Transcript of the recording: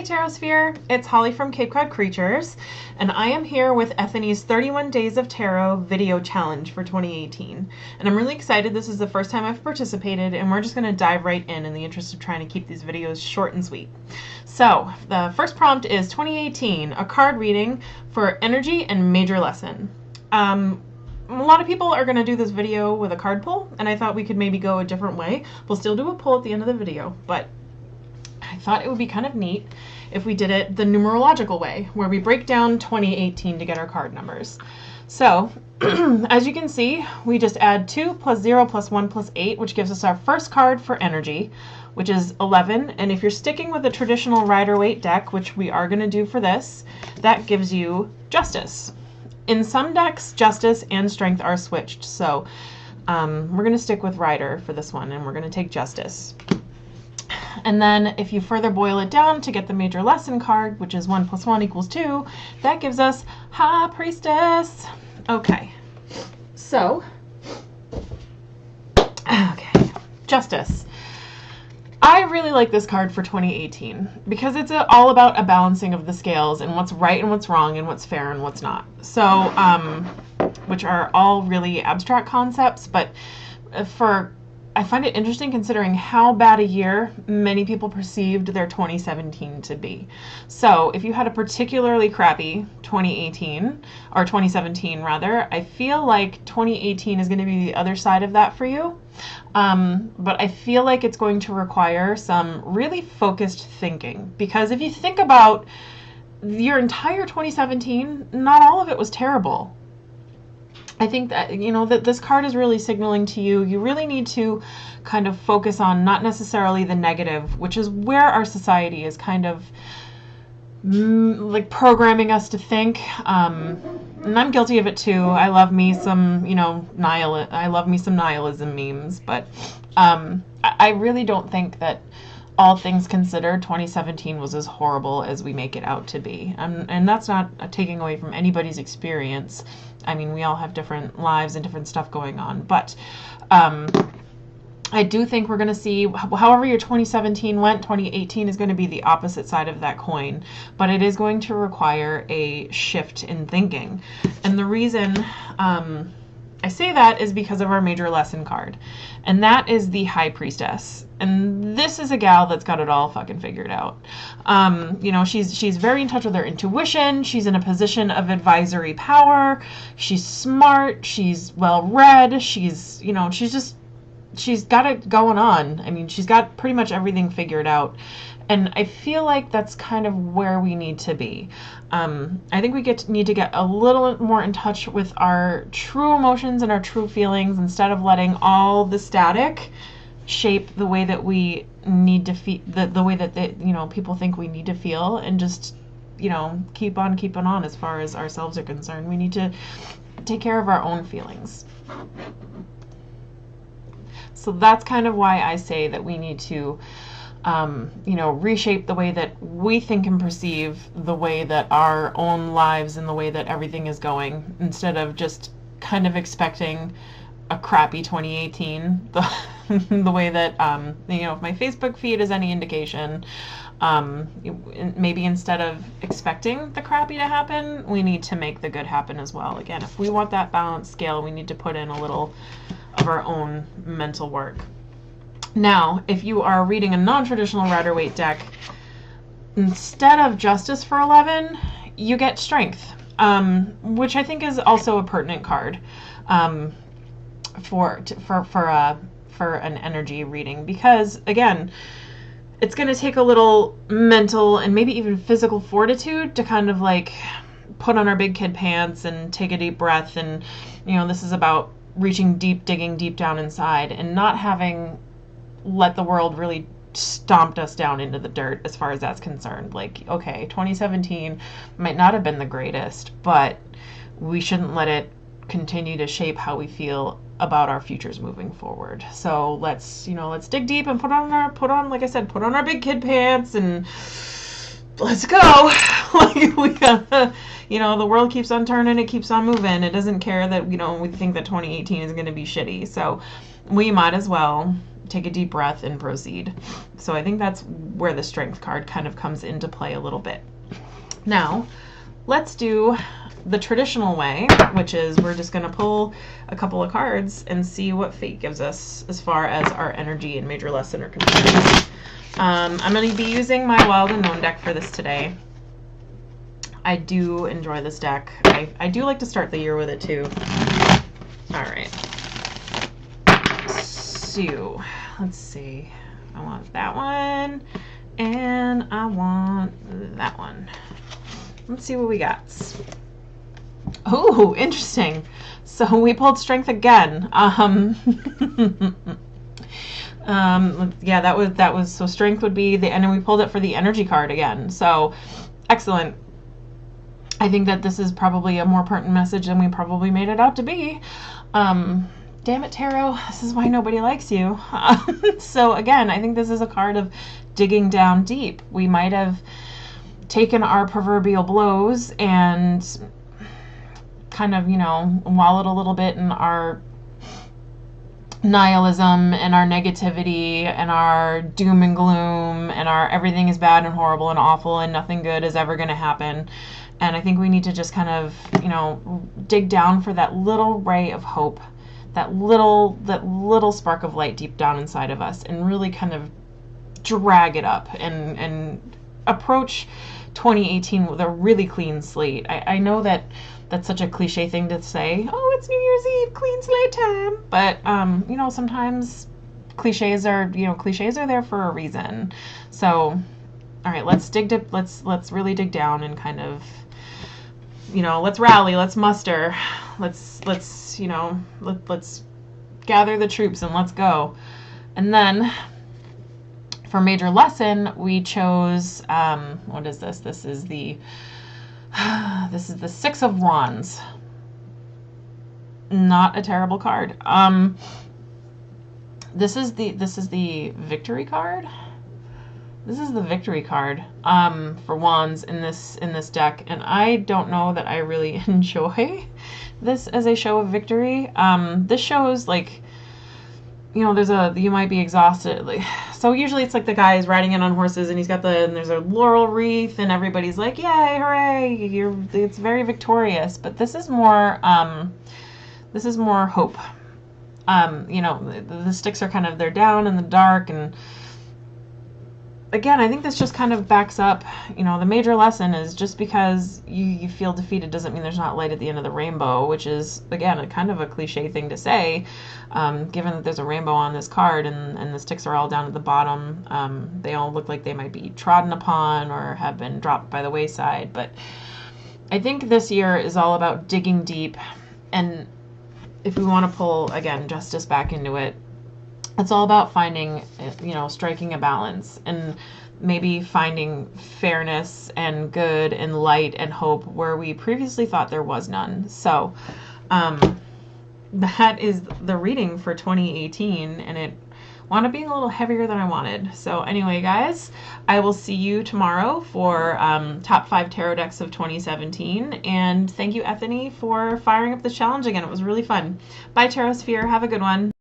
Hey Tarosphere, it's Holly from Cape Cod Creatures, and I am here with Ethony's 31 Days of Tarot video challenge for 2018. And I'm really excited. This is the first time I've participated, and we're just going to dive right in the interest of trying to keep these videos short and sweet. So, the first prompt is 2018, a card reading for energy and major lesson. A lot of people are going to do this video with a card pull, and I thought we could maybe go a different way. We'll still do a pull at the end of the video, but I thought it would be kind of neat if we did it the numerological way, where we break down 2018 to get our card numbers. So, as you can see, we just add 2 plus 0 plus 1 plus 8, which gives us our first card for energy, which is 11. And if you're sticking with a traditional Rider-Waite deck, which we are going to do for this, that gives you Justice. In some decks, Justice and Strength are switched, so we're going to stick with Rider for this one, and we're going to take Justice. And then if you further boil it down to get the major lesson card, which is 1 plus 1 equals 2, that gives us High Priestess. Okay, so, Justice. I really like this card for 2018 because it's all about a balancing of the scales and what's right and what's wrong and what's fair and what's not. So, which are all really abstract concepts, but I find it interesting considering how bad a year many people perceived their 2017 to be. So if you had a particularly crappy 2018, or 2017 rather, I feel like 2018 is going to be the other side of that for you. But I feel like it's going to require some really focused thinking, because if you think about your entire 2017, not all of it was terrible. I think that, that this card is really signaling to you, you really need to kind of focus on not necessarily the negative, which is where our society is kind of like programming us to think. And I'm guilty of it too. I love me some, I love me some nihilism memes, but I really don't think that, all things considered, 2017 was as horrible as we make it out to be. And that's not taking away from anybody's experience. I mean, we all have different lives and different stuff going on. But I do think we're going to see, however your 2017 went, 2018 is going to be the opposite side of that coin. But it is going to require a shift in thinking. And the reason I say that is because of our major lesson card. And that is the High Priestess. And this is a gal that's got it all fucking figured out. She's very in touch with her intuition. She's in a position of advisory power. She's smart. She's well-read. She's got it going on. I mean, she's got pretty much everything figured out. And I feel like that's kind of where we need to be. I think we need to get a little more in touch with our true emotions and our true feelings, instead of letting all the static shape the way that we need to feel, the way that people think we need to feel, and just keep on keeping on as far as ourselves are concerned. We need to take care of our own feelings. So that's kind of why I say that we need to reshape the way that we think and perceive the way that our own lives and the way that everything is going, instead of just kind of expecting a crappy 2018. The way that, if my Facebook feed is any indication, maybe instead of expecting the crappy to happen, we need to make the good happen as well. Again, if we want that balanced scale, we need to put in a little of our own mental work. Now, if you are reading a non-traditional Rider-Waite deck, instead of Justice for 11, you get Strength, which I think is also a pertinent card for an energy reading, because again, it's going to take a little mental and maybe even physical fortitude to kind of like put on our big kid pants and take a deep breath. And this is about reaching deep, digging deep down inside, and not having let the world really stomped us down into the dirt as far as that's concerned. Like, okay, 2017 might not have been the greatest, but we shouldn't let it continue to shape how we feel about our futures moving forward. So let's dig deep and put on our big kid pants and let's go. Like, we gotta, the world keeps on turning, it keeps on moving. It doesn't care that, we think that 2018 is going to be shitty. So we might as well take a deep breath and proceed. So I think that's where the strength card kind of comes into play a little bit. Now, let's do the traditional way, which is we're just going to pull a couple of cards and see what fate gives us as far as our energy and major lesson are concerned. I'm going to be using my Wild Unknown deck for this today. I do enjoy this deck. I do like to start the year with it too. All right. So, let's see. I want that one, and I want that one. Let's see what we got. Oh, interesting. So we pulled strength again. Yeah, that was so strength would be the, and then we pulled it for the energy card again. So excellent. I think that this is probably a more pertinent message than we probably made it out to be. Damn it, Tarot, this is why nobody likes you. So again, I think this is a card of digging down deep. We might have taken our proverbial blows and kind of, wallowed a little bit in our nihilism and our negativity and our doom and gloom and our everything is bad and horrible and awful and nothing good is ever going to happen. And I think we need to just kind of, dig down for that little ray of hope, that little spark of light deep down inside of us, and really kind of drag it up and approach 2018 with a really clean slate. I know that that's such a cliche thing to say. Oh, it's New Year's Eve, clean slate time. But sometimes cliches are there for a reason. So, all right, let's really dig down and kind of, let's rally, let's muster, let's gather the troops and let's go. And then for major lesson, we chose what is this? This is the Six of Wands. Not a terrible card. This is the victory card. This is the victory card for wands in this deck, and I don't know that I really enjoy this as a show of victory. This shows like, you might be exhausted. So usually it's like the guy is riding in on horses and and there's a laurel wreath and everybody's like, yay, hooray, it's very victorious. But this is more hope. The sticks are kind of, they're down in the dark, and again, I think this just kind of backs up, the major lesson is just because you feel defeated doesn't mean there's not light at the end of the rainbow, which is, again, a kind of a cliche thing to say, given that there's a rainbow on this card and the sticks are all down at the bottom. They all look like they might be trodden upon or have been dropped by the wayside. But I think this year is all about digging deep, and if we want to pull, again, justice back into it, it's all about finding, striking a balance and maybe finding fairness and good and light and hope where we previously thought there was none. So that is the reading for 2018, and it wound up being a little heavier than I wanted. So anyway, guys, I will see you tomorrow for top 5 tarot decks of 2017. And thank you, Ethony, for firing up the challenge again. It was really fun. Bye, Tarot Sphere. Have a good one.